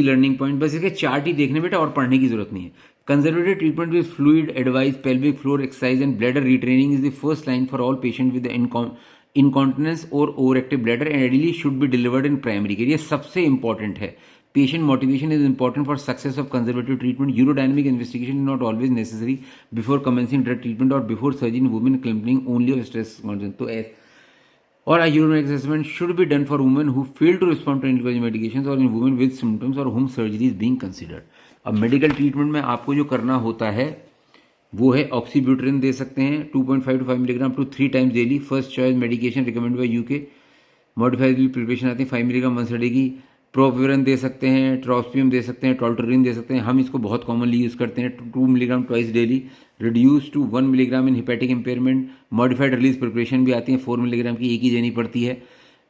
Learning point, बस इसके chart ही देखने बेटा और पढ़ने की जरूरत नहीं है. Conservative treatment with fluid advice pelvic floor exercise and bladder retraining is the first line for all patient with incontinence or over active bladder and ideally should be delivered in primary care. ये सबसे important है. Patient motivation is important for success of conservative treatment. Urodynamic investigation is not always necessary before commencing drug treatment or before surgery in women complaining only of stress condition. तो or a urodynamic assessment should be done for women who fail to respond to anticonvulsant medications or in women with symptoms or whom surgery is being considered. अब medical treatment में आपको जो करना होता है वो है ऑक्सीब्यूटरिन दे सकते हैं 2.5 to 5 milligram to 3 times daily. First choice medication recommend by UK. Modified preparation आती है 5 मिलीग्राम वंस अ डे की. प्रोविरन दे सकते हैं, ट्रोस्पियम दे सकते हैं, टॉल्टरिन दे सकते हैं. हम इसको बहुत कॉमनली यूज़ करते हैं 2 milligram twice daily. Reduce to 1 milligram in hepatic impairment. Modified release preparation भी आती है 4 मिलीग्राम की, एक ही देनी पड़ती है.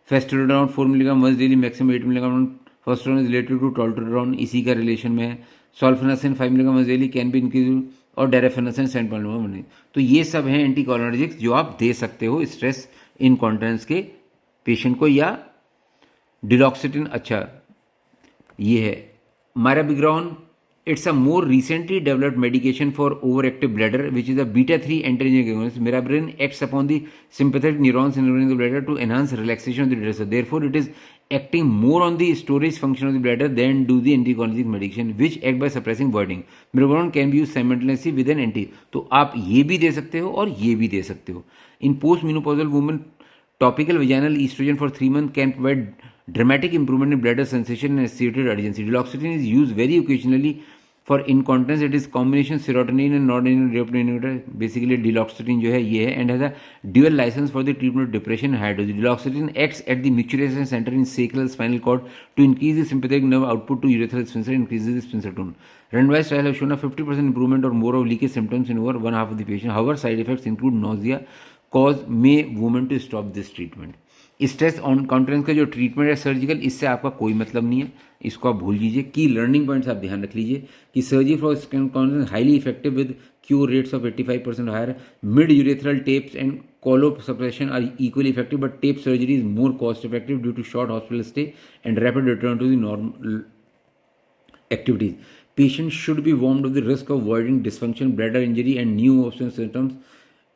Fesoterodine 4 milligram once daily, maximum 8 milligram. Fesoterodine is related to tolterodine, इसी का रिलेशन में है. Solifenacin 5 milligram once daily can be increase or darifenacin 7.1. तो ये सब हैं एंटीकोलिनर्जिक्स जो आप दे सकते हो स्ट्रेस इनकॉन्टिनेंस के पेशेंट को. या डिलॉक्सिटिन, अच्छा ये है mirabegron. It's a more recently developed medication for over active bladder which is a beta three antigenic agonist. Mirabegron acts upon the sympathetic neurons in the bladder to enhance relaxation of the bladder. So therefore it is acting more on the storage function of the bladder than do the anticholinergic medication which act by suppressing voiding. Mirabrone can be used simultaneously with an anti. तो आप ये भी दे सकते हो और ये भी दे सकते हो. In postmenopausal women, topical vaginal estrogen for 3 months can provide dramatic improvement in bladder sensation and associated urgency. Duloxetine is used very occasionally for incontinence. It is combination serotonin and noradrenaline reuptake inhibitor. Basically duloxetine जो है ये है and has a dual license for the treatment of depression and high dose. Duloxetine acts at the micturition center in sacral spinal cord to increase the sympathetic nerve output to urethral sphincter and increases the sphincter tone. Randomized trial have shown a 50% improvement or more of leakage symptoms in over one half of the patient. However, side effects include nausea, cause may women to stop this treatment. Stress on continence का जो treatment है surgical, इससे आपका कोई मतलब नहीं है, इसको आप भूल लीजिए. की लर्निंग पॉइंट्स आप ध्यान रख लीजिए कि surgery for continence highly effective with cure rates of 85% higher. Mid urethral tapes and colposuspension are equally effective but tape surgery is more cost effective due to short hospital stay and rapid return to the normal activities. Patients should be warned of the risk of voiding, dysfunction, bladder injury, and new obstruction symptoms.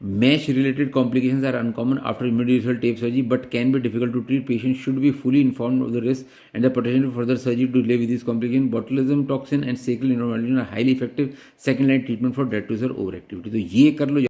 Mesh-related complications are uncommon after immediate tape surgery, but can be difficult to treat. Patients should be fully informed of the risk and the potential for further surgery to delay with these complications. Botulism toxin and sacral neuromodulation are highly effective second-line treatment for drug-to-surgery overactivity. तो ये कर लो.